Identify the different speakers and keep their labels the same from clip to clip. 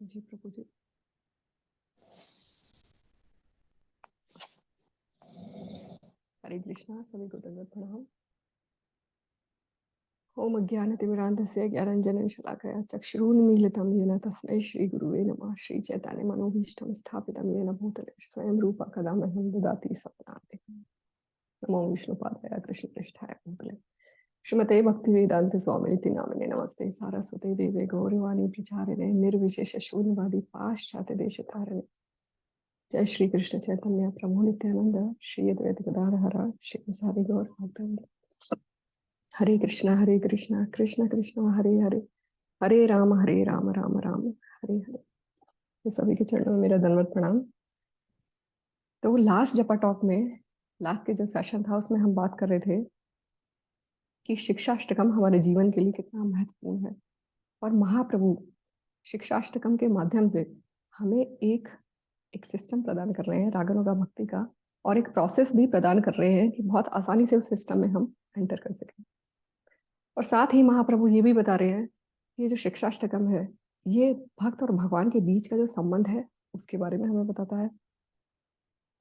Speaker 1: जी प्रभु जी। हरे कृष्णा, सभी को दंडवत प्रणाम। ओम अज्ञानतिमिरान्धस्य ज्ञानाञ्जनेन शलाकया चक्षुरुन्मीलितं येन तस्मै श्रीगुरुवे नमः। श्रीचैतन्य मनोभीष्टं स्थापितं येन भूतले स्वयं रूपा कदा मह्यं ददाति स्वपदान्तिकम्। नमो विष्णुपादाय कृष्णपृष्ठाय भूतले श्रीमते भक्तिवेदांत स्वामिनिति नामिने नमस्ते सारस्वते देवे गौरवाणी प्रचारिणे निर्विशेष शून्यवादी पाश्चात्य देशतारिणे। जय श्री कृष्ण चैतन्य प्रभु नित्यानंद श्री अद्वैत गदाधर श्री सादि गौर भक्तवृंद। हरे कृष्णा कृष्ण कृष्ण हरे हरे, हरे राम राम राम हरे हरे। तो सभी के चरणों में मेरा दंडवत प्रणाम। तो लास्ट जपा टॉक में, लास्ट के जो सेशन था उसमें हम बात कर रहे थे कि शिक्षाष्टकम हमारे जीवन के लिए कितना महत्वपूर्ण है। और महाप्रभु शिक्षाष्टकम के माध्यम से हमें एक सिस्टम प्रदान कर रहे हैं रागनुगा भक्ति का, और एक प्रोसेस भी प्रदान कर रहे हैं कि बहुत आसानी से उस सिस्टम में हम एंटर कर सकें। और साथ ही महाप्रभु ये भी बता रहे हैं कि ये जो शिक्षाष्टकम है ये भक्त और भगवान के बीच का जो संबंध है उसके बारे में हमें बताता है।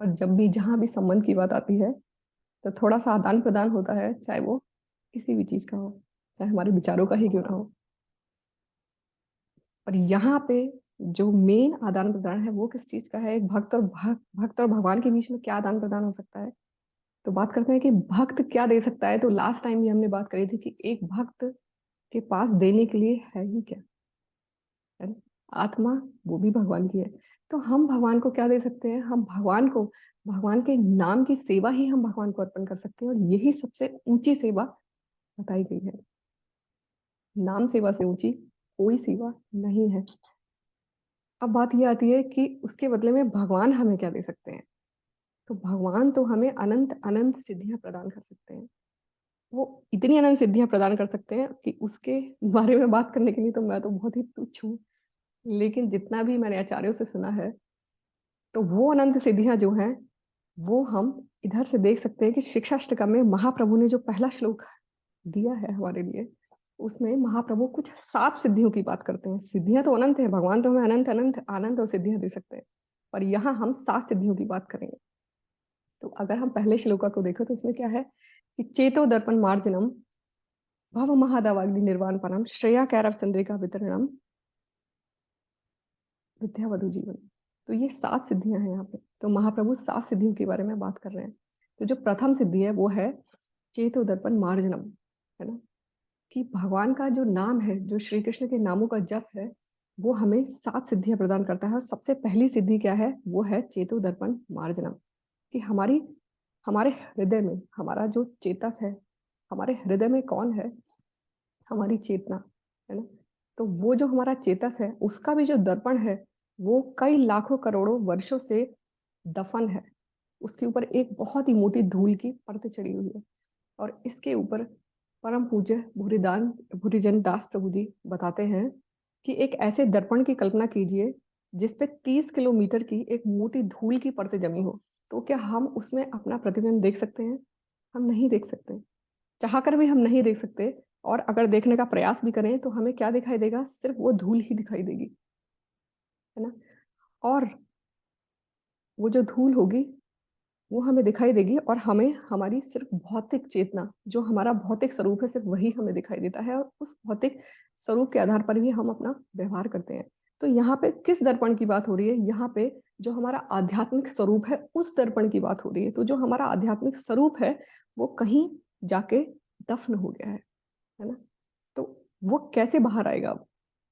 Speaker 1: और जब भी जहां भी संबंध की बात आती है तो थोड़ा सा आदान प्रदान होता है, चाहे वो किसी भी चीज का हो, चाहे हमारे विचारों का ही क्यों ना हो। और यहाँ पे जो मेन आदान प्रदान है वो किस चीज का है? एक भक्त और भगवान के बीच में क्या आदान प्रदान हो सकता है? तो बात करते हैं कि भक्त क्या दे सकता है। तो लास्ट टाइम भी हमने बात करी थी कि एक भक्त के पास देने के लिए है ही क्या, है ना? आत्मा, वो भी भगवान की है। तो हम भगवान को क्या दे सकते हैं? हम भगवान को, भगवान के नाम की सेवा ही हम भगवान को अर्पण कर सकते हैं, और यही सबसे ऊंची सेवा बताई गई है। नाम सेवा से ऊंची कोई सेवा नहीं है। अब बात ये आती है कि उसके बदले में भगवान हमें क्या दे सकते हैं। तो भगवान तो हमें अनंत अनंत सिद्धियां प्रदान कर सकते हैं। वो इतनी अनंत सिद्धियां प्रदान कर सकते हैं कि उसके बारे में बात करने के लिए तो मैं तो बहुत ही तुच्छ हूँ। लेकिन जितना भी मैंने आचार्यों से सुना है, तो वो अनंत सिद्धियां जो हैं वो हम इधर से देख सकते हैं कि शिक्षाष्टकम में महाप्रभु ने जो पहला श्लोक दिया है हमारे लिए, उसमें महाप्रभु कुछ 7 सिद्धियों की बात करते हैं। सिद्धियां तो अनंत है, भगवान तो हमें अनंत अनंत आनंद और सिद्धियां दे सकते हैं, पर यहाँ हम 7 सिद्धियों की बात करेंगे। तो अगर हम पहले श्लोका को देखें तो उसमें क्या है कि चेतो दर्पण मार्जनम भव महादावाग्नि निर्वाण परम श्रेया कैरव चंद्रिका वितरणम विद्यावधु जीवन। तो ये 7 सिद्धियां हैं यहाँ पे। तो महाप्रभु 7 सिद्धियों के बारे में बात कर रहे हैं। तो जो प्रथम सिद्धि है वो है चेतो दर्पण मार्जनम, है ना? कि भगवान का जो नाम है, जो श्री कृष्ण के नामों का जप है, वो हमें 7 सिद्धियां प्रदान करता है। और सबसे पहली सिद्धि क्या है? वो है चेतो दर्पण मार्जनम। कि हमारे हृदय में हमारा जो चेतस है, हमारे हृदय में कौन है? हमारी चेतना, है ना? तो वो जो हमारा चेतस है उसका भी जो दर्पण है वो कई लाखों करोड़ों वर्षों से दफन है। उसके ऊपर एक बहुत ही मोटी धूल की परत चढ़ी हुई है। और इसके ऊपर परम पूज्य भूरिजन दास प्रभु जी बताते हैं कि एक ऐसे दर्पण की कल्पना कीजिए जिसपे 30 किलोमीटर की एक मोटी धूल की परत जमी हो। तो क्या हम उसमें अपना प्रतिबिंब देख सकते हैं? हम नहीं देख सकते, चाहकर भी हम नहीं देख सकते। और अगर देखने का प्रयास भी करें तो हमें क्या दिखाई देगा? सिर्फ वो धूल ही दिखाई देगी, है ना? और वो जो धूल होगी वो हमें दिखाई देगी, और हमें हमारी सिर्फ भौतिक चेतना, जो हमारा भौतिक स्वरूप है, सिर्फ वही हमें दिखाई देता है। और उस भौतिक स्वरूप के आधार पर ही हम अपना व्यवहार करते हैं। तो यहाँ पे किस दर्पण की बात हो रही है? यहाँ पे जो हमारा आध्यात्मिक स्वरूप है उस दर्पण की बात हो रही है। तो जो हमारा आध्यात्मिक स्वरूप है वो कहीं जाके दफन हो गया है ना? तो वो कैसे बाहर आएगा? अब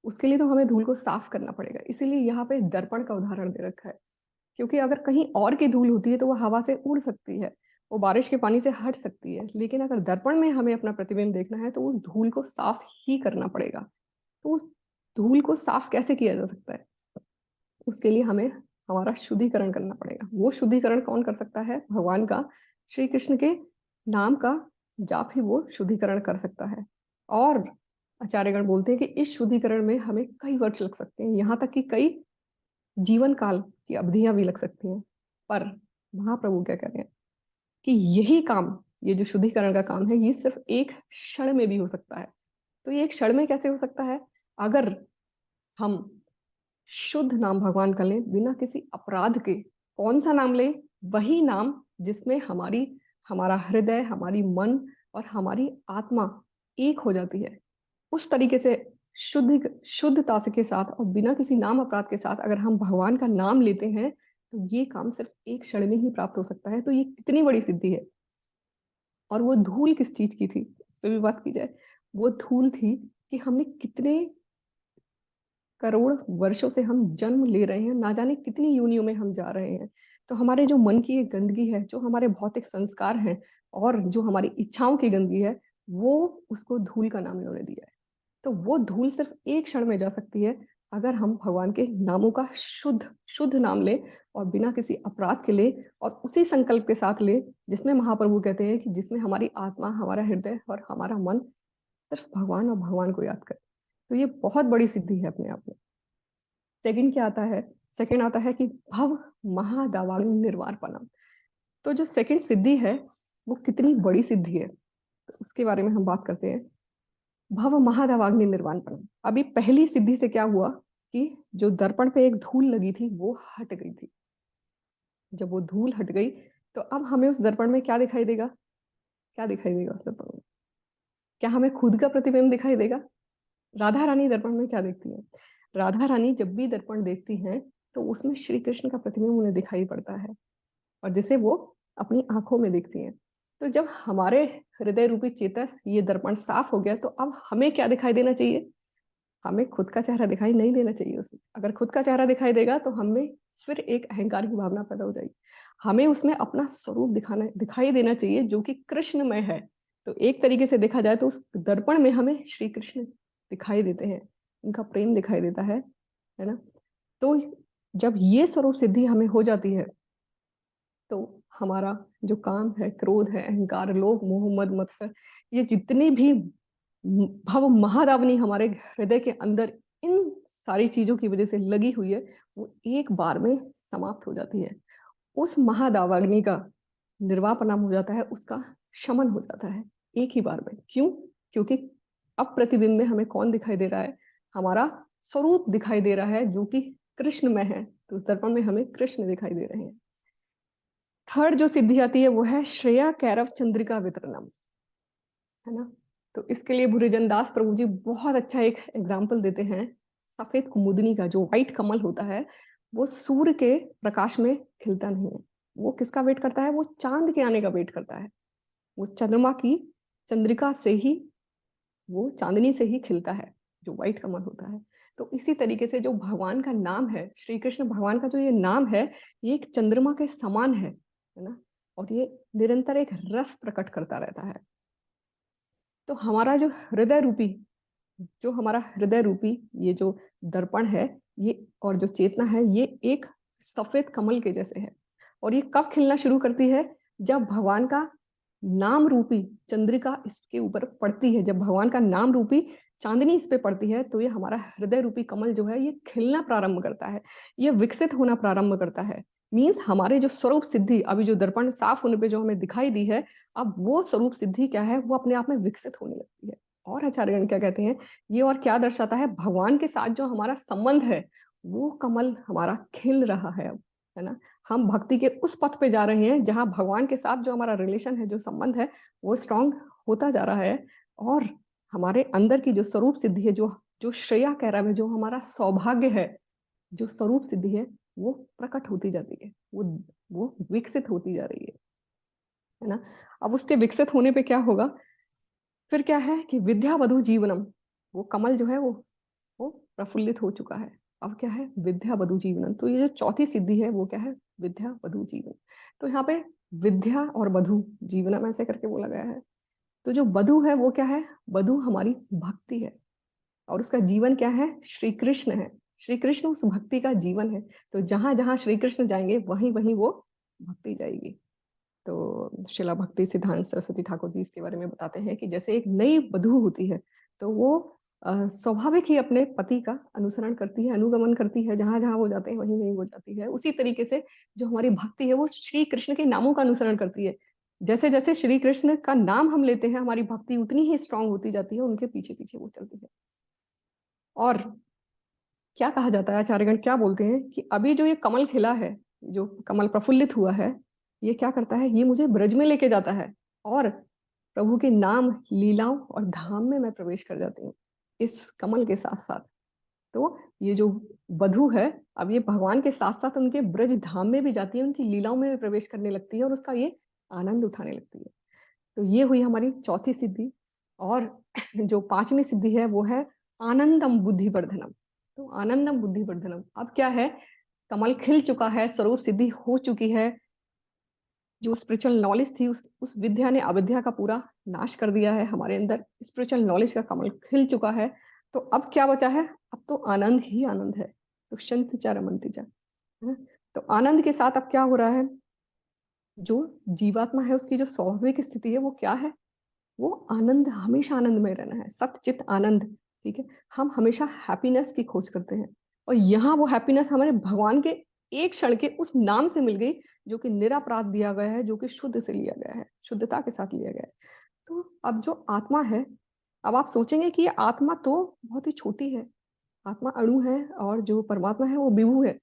Speaker 1: उसके लिए तो हमें धूल को साफ करना पड़ेगा। इसीलिए यहाँ पे दर्पण का उदाहरण दे रखा है। क्योंकि अगर कहीं और की धूल होती है तो वो हवा से उड़ सकती है, वो बारिश के पानी से हट सकती है। लेकिन अगर दर्पण में हमें अपना प्रतिबिंब देखना है तो उस धूल को साफ ही करना पड़ेगा। तो उस धूल को साफ कैसे किया जा सकता है? उसके लिए हमें हमारा शुद्धिकरण करना पड़ेगा। वो शुद्धिकरण कौन कर सकता है? भगवान का, श्री कृष्ण के नाम का जाप ही वो शुद्धिकरण कर सकता है। और आचार्यगण बोलते हैं कि इस शुद्धिकरण में हमें कई वर्ष लग सकते हैं, यहाँ तक कि कई जीवन काल की अवधियां भी लग सकती हैं। पर महाप्रभु क्या कह रहे हैं कि यही काम, ये जो शुद्धिकरण का काम है, ये सिर्फ एक क्षण में भी हो सकता है। तो ये एक क्षण में कैसे हो सकता है? अगर हम शुद्ध नाम भगवान का लें, बिना किसी अपराध के। कौन सा नाम लें? वही नाम जिसमें हमारा हृदय, हमारी मन और हमारी आत्मा एक हो जाती है। उस तरीके से शुद्धता से के साथ और बिना किसी नाम अपराध के साथ अगर हम भगवान का नाम लेते हैं, तो ये काम सिर्फ एक क्षण में ही प्राप्त हो सकता है। तो ये कितनी बड़ी सिद्धि है। और वो धूल किस चीज की थी, इस पे भी बात की जाए। वो धूल थी कि हमने कितने करोड़ वर्षों से हम जन्म ले रहे हैं, ना जाने कितनी योनियों में हम जा रहे हैं। तो हमारे जो मन की एक गंदगी है, जो हमारे भौतिक संस्कार हैं और जो हमारी इच्छाओं की गंदगी है, वो उसको धूल का नाम इन्होंने दिया है। तो वो धूल सिर्फ एक क्षण में जा सकती है अगर हम भगवान के नामों का शुद्ध शुद्ध नाम ले और बिना किसी अपराध के ले और उसी संकल्प के साथ ले जिसमें महाप्रभु कहते हैं कि जिसमें हमारी आत्मा, हमारा हृदय और हमारा मन सिर्फ भगवान और भगवान को याद करे। तो ये बहुत बड़ी सिद्धि है अपने आप में। सेकंड क्या आता है? सेकंड आता है कि भव महादावाग्नि निर्वाणपनम। तो जो सेकंड सिद्धि है वो कितनी बड़ी सिद्धि है, तो उसके बारे में हम बात करते हैं। भव महादावाग्नि निर्वाणपनम। अभी पहली सिद्धि से क्या हुआ कि जो दर्पण पे एक धूल लगी थी वो हट गई थी। जब वो धूल हट गई तो अब हमें उस दर्पण में क्या दिखाई देगा? क्या दिखाई देगा उस दर्पण में? क्या हमें खुद का प्रतिबिंब दिखाई देगा? राधा रानी दर्पण में क्या देखती है? राधा रानी जब भी दर्पण देखती हैं तो उसमें श्री कृष्ण का प्रतिबिंब उन्हें दिखाई पड़ता है, और जिसे वो अपनी आंखों में देखती हैं। तो जब हमारे हृदय रूपी चेतस ये दर्पण साफ हो गया, तो अब हमें क्या दिखाई देना चाहिए? हमें खुद का चेहरा दिखाई नहीं देना चाहिए उसमें। अगर खुद का चेहरा दिखाई देगा तो हमें फिर एक अहंकार की भावना पैदा हो जाएगी। हमें उसमें अपना स्वरूप दिखाई देना चाहिए जो कि कृष्णमय है। तो एक तरीके से देखा जाए तो उस दर्पण में हमें श्री कृष्ण दिखाई देते हैं, उनका प्रेम दिखाई देता है ना। तो जब ये स्वरूप सिद्धि हमें हो जाती है, तो हमारा जो काम है, क्रोध है, अहंकार, लोभ, मोह, मद, मत्सर, ये जितनी भी भव महादावनी हमारे हृदय के अंदर इन सारी चीजों की वजह से लगी हुई है, वो एक बार में समाप्त हो जाती है। उस महादावाग्नि का निर्वापनम हो जाता है, उसका शमन हो जाता है एक ही बार में। क्यों? क्योंकि अब प्रतिबिंब में हमें कौन दिखाई दे रहा है? हमारा स्वरूप दिखाई दे रहा है जो कि कृष्ण में है। तो उस दर्पण में हमें कृष्ण दिखाई दे रहे हैं। थर्ड जो सिद्धि आती है वो है श्रेया कैरव चंद्रिका वितरणम, है ना। तो इसके लिए भुरिजन दास प्रभु जी बहुत अच्छा एक एग्जाम्पल देते हैं। सफेद कुमुदनी का जो व्हाइट कमल होता है, वो सूर्य के प्रकाश में खिलता नहीं है। वो किसका वेट करता है? वो चांद के आने का वेट करता है। वो चंद्रमा की चंद्रिका से ही, वो चांदनी से ही खिलता है, जो व्हाइट कमल होता है। तो इसी तरीके से जो भगवान का नाम है, श्री कृष्ण भगवान का जो ये नाम है, ये एक चंद्रमा के समान है ना। और ये निरंतर एक रस प्रकट करता रहता है। तो हमारा हृदय रूपी ये जो दर्पण है, ये और जो चेतना है, ये एक सफेद कमल के जैसे है। और ये कब खिलना शुरू करती है? जब भगवान का नाम रूपी चंद्रिका इसके ऊपर पड़ती है, जब भगवान का नाम रूपी चांदनी इस पे पड़ती है, तो ये हमारा हृदय रूपी कमल जो है, ये खिलना प्रारंभ करता है, ये विकसित होना प्रारंभ करता है। मीन्स हमारे जो स्वरूप सिद्धि, अभी जो दर्पण साफ होने पे जो हमें दिखाई दी है, अब वो स्वरूप सिद्धि क्या है, वो अपने आप में विकसित होने लगती है। और आचार्यगण क्या कहते हैं, ये और क्या दर्शाता है? भगवान के साथ जो हमारा संबंध है, वो कमल हमारा खिल रहा है अब, है ना। हम भक्ति के उस पथ पे जा रहे हैं जहां भगवान के साथ जो हमारा रिलेशन है, जो संबंध है, वो स्ट्रांग होता जा रहा है। और हमारे अंदर की जो स्वरूप सिद्धि है, जो जो श्रेया कह रहा है, जो हमारा सौभाग्य है, जो स्वरूप सिद्धि है, वो प्रकट होती जाती है, वो विकसित होती जा रही है ना। अब उसके विकसित होने पे क्या होगा? फिर क्या है कि विद्या वधु जीवनम, वो कमल जो है वो प्रफुल्लित हो चुका है। अब क्या है? विद्या वधु जीवनम। तो ये जो चौथी सिद्धि है वो क्या है? विद्या वधु जीवन। तो यहाँ पे विद्या और वधु जीवनम ऐसे करके बोला गया है। तो जो वधु है वो क्या है? वधु हमारी भक्ति है, और उसका जीवन क्या है? श्री कृष्ण है। श्री कृष्ण उस भक्ति का जीवन है। तो जहां जहां श्री कृष्ण जाएंगे, वहीं वहीं वो भक्ति जाएगी। तो शिला भक्ति सिद्धांत सरस्वती ठाकुर जी इसके बारे में बताते हैं कि जैसे एक नई वधू होती है, तो वो स्वाभाविक ही अपने पति का अनुसरण करती है, अनुगमन करती है, जहां जहां वो जाते हैं वहीं वहीं वो जाती है। उसी तरीके से जो हमारी भक्ति है, वो श्री कृष्ण के नामों का अनुसरण करती है। जैसे जैसे श्री कृष्ण का नाम हम लेते हैं, हमारी भक्ति उतनी ही स्ट्रांग होती जाती है, उनके पीछे पीछे वो चलती है। और क्या कहा जाता है, आचार्यगण क्या बोलते हैं कि अभी जो ये कमल खिला है, जो कमल प्रफुल्लित हुआ है, ये क्या करता है, ये मुझे ब्रज में लेके जाता है और प्रभु के नाम, लीलाओं और धाम में मैं प्रवेश कर जाती हूँ इस कमल के साथ साथ। तो ये जो वधू है, अब ये भगवान के साथ साथ उनके ब्रज धाम में भी जाती है, उनकी लीलाओं में भी प्रवेश करने लगती है और उसका ये आनंद उठाने लगती है। तो ये हुई हमारी चौथी सिद्धि। और जो पांचवी सिद्धि है वो है आनंदम बुद्धिवर्धनम। तो आनंदम बुद्धिवर्धनम अब क्या है, कमल खिल चुका है, स्वरूप सिद्धि हो चुकी है, जो स्पिरिचुअल नॉलेज थी उस विद्या ने अविद्या का पूरा नाश कर दिया है, हमारे अंदर स्पिरिचुअल नॉलेज का कमल खिल चुका है। तो अब क्या बचा है, अब तो आनंद ही आनंद है। तो शंति चा रमंति चा, है? तो आनंद के साथ अब क्या हो रहा है, जो जीवात्मा है उसकी जो स्वाभाविक स्थिति है वो क्या है, वो आनंद, हमेशा आनंद में रहना है, सतचित आनंद। ठीक है, हम हमेशा हैप्पीनेस की खोज करते हैं और यहाँ वो हैप्पीनेस हमारे भगवान के एक क्षण के उस नाम से मिल गई, जो कि निरापराध दिया गया है, जो कि शुद्ध से लिया गया है, शुद्धता के साथ लिया गया है। तो अब जो आत्मा है, अब आप सोचेंगे कि ये आत्मा तो बहुत ही छोटी है, आत्मा अणु है और जो परमात्मा है वो विभु है।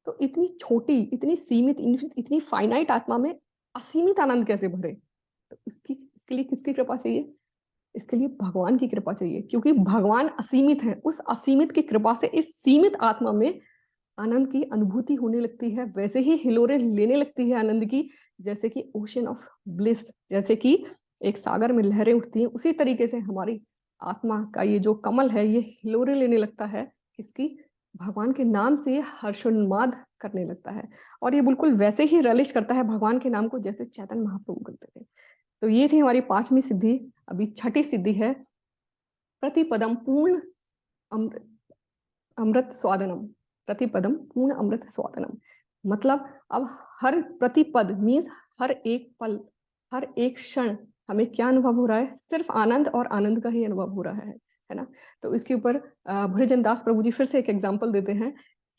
Speaker 1: तो इतनी छोटी, इतनी सीमित, इतनी फाइनाइट आत्मा में असीमित आनंद कैसे भरे। तो इसके लिए किसकी कृपा चाहिए, इसके लिए भगवान की कृपा चाहिए, क्योंकि भगवान असीमित है। उस असीमित की कृपा से इस सीमित आत्मा में आनंद की अनुभूति होने लगती है, वैसे ही हिलोरे लेने लगती है आनंद की, जैसे कि ओशन ऑफ ब्लिस, जैसे कि एक सागर में लहरें उठती हैं, उसी तरीके से हमारी आत्मा का ये जो कमल है ये हिलोरे लेने लगता है, किसकी, भगवान के नाम से ये हर्षोन्माद करने लगता है। और ये बिल्कुल वैसे ही रलिश करता है भगवान के नाम को, जैसे चैतन्य महाप्रभु करते थे। तो ये थी हमारी पांचवी सिद्धि। अभी छठी सिद्धि है प्रतिपदम पूर्ण अमृत, अमृत स्वादनम। प्रतिपदम पूर्ण अमृत स्वादनम मतलब अब हर प्रतिपद मीन्स हर एक पल, हर एक क्षण हमें क्या अनुभव हो रहा है, सिर्फ आनंद और आनंद का ही अनुभव हो रहा है ना। तो इसके ऊपर भृजन दास प्रभु जी फिर से एक एग्जाम्पल देते हैं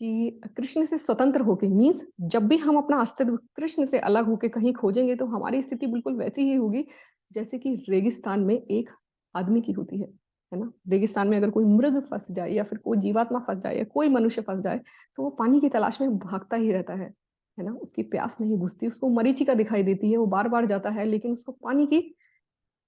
Speaker 1: कि कृष्ण से स्वतंत्र होके मीन्स जब भी हम अपना अस्तित्व कृष्ण से अलग होके कहीं खोजेंगे तो हमारी स्थिति बिल्कुल वैसी ही होगी जैसे कि रेगिस्तान में एक आदमी की होती है ना। रेगिस्तान में अगर कोई मृग फंस जाए या फिर कोई जीवात्मा फंस जाए या कोई मनुष्य फंस जाए, तो वो पानी की तलाश में भागता ही रहता है ना। उसकी प्यास नहीं बुझती, उसको मरीचिका दिखाई देती है, वो बार बार जाता है लेकिन उसको पानी की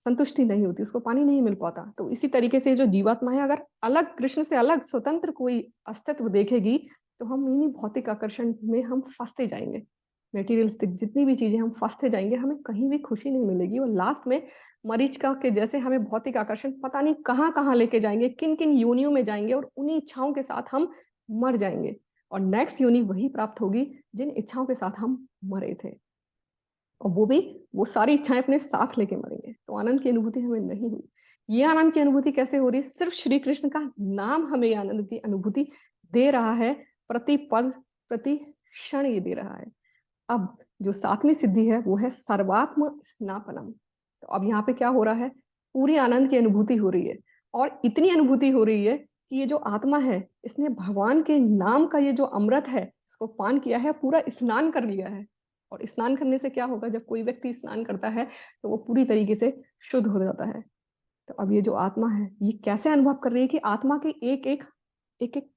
Speaker 1: संतुष्टि नहीं होती, उसको पानी नहीं मिल पाता। तो इसी तरीके से जो जीवात्मा है, अगर अलग, कृष्ण से अलग स्वतंत्र कोई अस्तित्व देखेगी, तो हम इन्हीं भौतिक आकर्षण में हम फंसते जाएंगे, मेटीरियलिस्टिक जितनी भी चीजें हम फंसते जाएंगे, हमें कहीं भी खुशी नहीं मिलेगी और लास्ट में मरीचिका के जैसे हमें भौतिक आकर्षण पता नहीं कहाँ कहाँ लेके जाएंगे, किन किन योनियों में जाएंगे और उन्हीं इच्छाओं के साथ हम मर जाएंगे और नेक्स्ट योनि वही प्राप्त होगी जिन इच्छाओं के साथ हम मरे थे, और वो भी वो सारी इच्छाएं अपने साथ लेके मरेंगे। तो आनंद की अनुभूति हमें नहीं हुई। ये आनंद की अनुभूति कैसे हो रही है, सिर्फ श्री कृष्ण का नाम हमें ये आनंद की अनुभूति दे रहा है, प्रति पल प्रति क्षण ये दे रहा है। अब जो सातवीं सिद्धि है वो है सर्वात्म स्नापनम। तो अब यहाँ पे क्या हो रहा है, पूरी आनंद की अनुभूति हो रही है और इतनी अनुभूति हो रही है कि ये जो आत्मा है इसने भगवान के नाम का ये जो अमृत है इसको पान किया है, पूरा स्नान कर लिया है। और स्नान करने से क्या होगा, जब कोई व्यक्ति स्नान करता है तो वो पूरी तरीके से शुद्ध हो जाता है। तो अब ये जो आत्मा है ये कैसे अनुभव कर रही है कि आत्मा के एक एक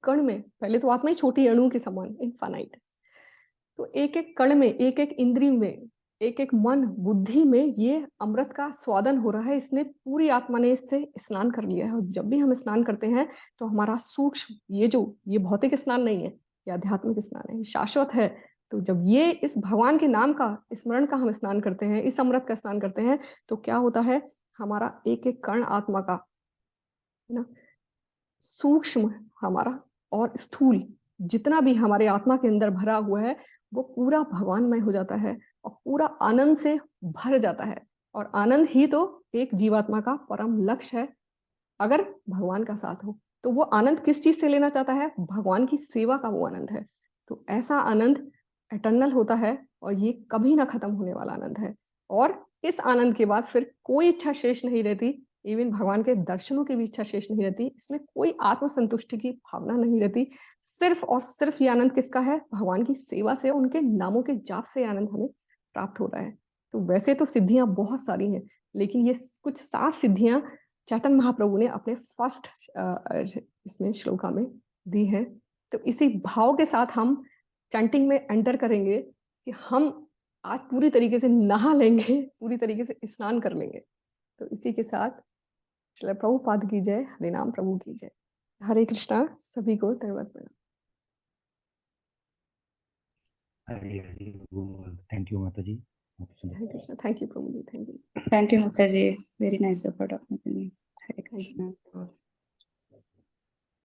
Speaker 1: कण में, पहले तो आत्मा ही छोटी अणु के समान इनफाइनाइट, तो एक एक कण में, एक एक इंद्रिय में, एक एक मन बुद्धि में ये अमृत का स्वादन हो रहा है। इसने पूरी आत्मा ने इससे स्नान कर लिया है। और जब भी हम स्नान करते हैं तो हमारा सूक्ष्म, ये भौतिक स्नान नहीं है, ये आध्यात्मिक स्नान है, ये शाश्वत है। तो जब ये इस भगवान के नाम का स्मरण का हम स्नान करते हैं, इस अमृत का स्नान करते हैं, तो क्या होता है, हमारा एक एक कण आत्मा का, है ना, सूक्ष्म हमारा और स्थूल जितना भी हमारे आत्मा के अंदर भरा हुआ है वो पूरा भगवानमय हो जाता है और पूरा आनंद से भर जाता है। और आनंद ही तो एक जीवात्मा का परम लक्ष्य है, अगर भगवान का साथ हो। तो वो आनंद किस चीज से लेना चाहता है, भगवान की सेवा का वो आनंद है। तो ऐसा आनंद एटर्नल होता है और ये कभी ना खत्म होने वाला आनंद है। और इस आनंद के बाद फिर कोई इच्छा शेष नहीं रहती, इवन भगवान के दर्शनों की भी इच्छा शेष नहीं रहती, इसमें कोई आत्मसंतुष्टि की भावना नहीं रहती। सिर्फ और सिर्फ ये आनंद किसका है, भगवान की सेवा से, उनके नामों के जाप से आनंद हमें प्राप्त हो रहा है। तो वैसे तो सिद्धियां बहुत सारी हैं, लेकिन ये कुछ 7 सिद्धियां चैतन्य महाप्रभु ने अपने फर्स्ट इसमें श्लोका में दी है। तो इसी भाव के साथ हम चैंटिंग में एंटर करेंगे कि हम आज पूरी तरीके से नहा लेंगे, पूरी तरीके से स्नान कर लेंगे। तो इसी के साथ श्रील प्रभुपाद की जय, हरिनाम प्रभु की जय। हरे कृष्णा, सभी को दंडवत प्रणाम।
Speaker 2: हरे हरे बोल। थैंक यू माता जी, बहुत सुंदर।
Speaker 1: हरे कृष्णा, थैंक यू प्रभु जी, thank you.
Speaker 3: Thank you, Mataji. Very nice support of Mataji. Hare
Speaker 1: thank you.
Speaker 3: Krishna.